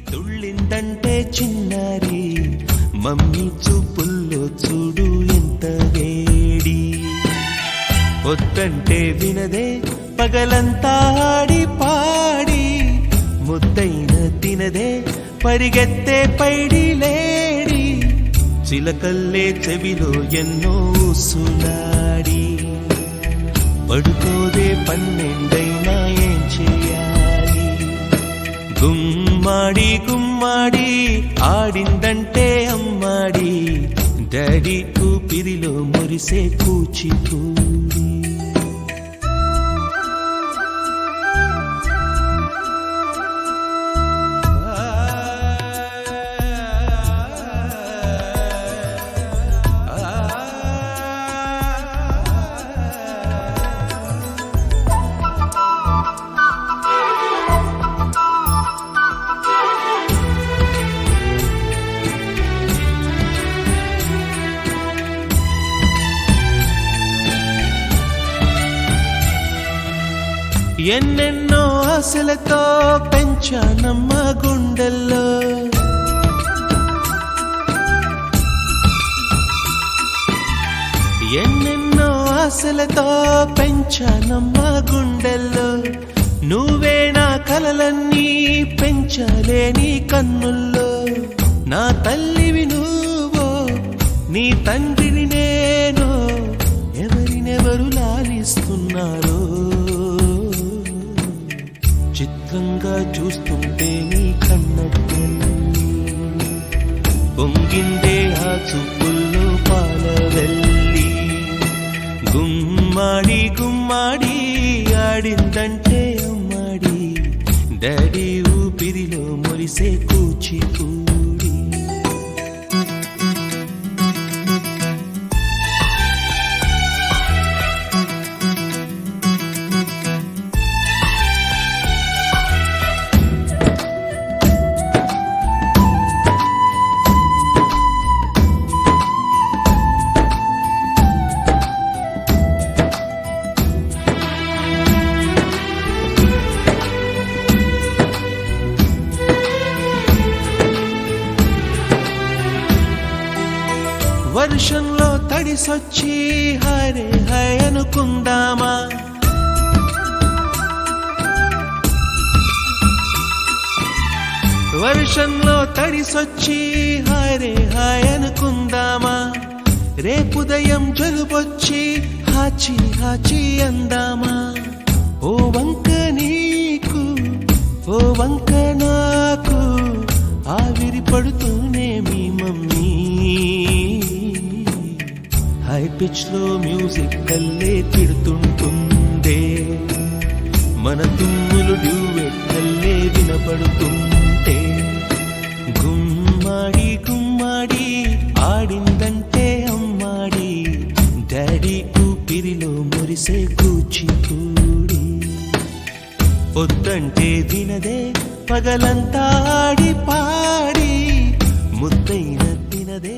తుళ్ళిందంటే చిన్నారి మమ్మీ చూపుల్లో చూడు ఎంత వేడి వద్దంటే వినదే పగలంతా ఆడి పాడి ముద్దైన తినదే పరిగెత్తే పైడి లేడి చిలకల్లే చెవిలో ఎన్నో సునాడి పడుకోదే పన్నెండైనా ఏం చేయాలి గుమ్మాడి గుమ్మాడి ఆడిందంటే అమ్మాడి డాడీ ఊపిరిలో మురిసే కూచిపూడి ఎన్నెన్నో ఆశలతో పెంచానమ్మ గుండెల్లో ఎన్నెన్నో ఆశలతో పెంచానమ్మ గుండెల్లో నువ్వే నా కలలన్నీ పెంచాలే నీ కన్నుల్లో నా తల్లివి నువ్వో నీ తండ్రిని నేను ఎవరినెవరు లాలిస్తున్నారో చిత్రంగా చూస్తుంటే నీ కన్నట్టు పొంగిందే ఆ చూపుల్లో పాలవెల్లి గుమ్మాడి గుమ్మాడి ఆడిందంటే అమ్మాడి డాడీ ఊపిరిలో మురిసే కూచిపూడి వర్షంలో తడిసొచ్చి హరే హై అనుకుందామా వర్షంలో తడిసొచ్చి హరే హై అనుకుందామా రేపుదయం జలుబొచ్చి హాచి హాచి అందామా ఓ వంక నీకు ఓ వంక నాకు ఆవిరి పడుతూనే మీ మమ్మీ హై పిచ్ లో మ్యూజిక్ కల్లే తిడుతుంటుందే మన తుమ్ములు డ్యూయెట్ కల్లే వినపడుతుంటే గుమ్మాడి గుమ్మాడి ఆడిందంటే అమ్మాడి డాడీ ఊపిరిలో మురిసే కూచిపూడి వద్దంటే వినదే పగలంతా ఆడి పాడి ముద్దైన తినదే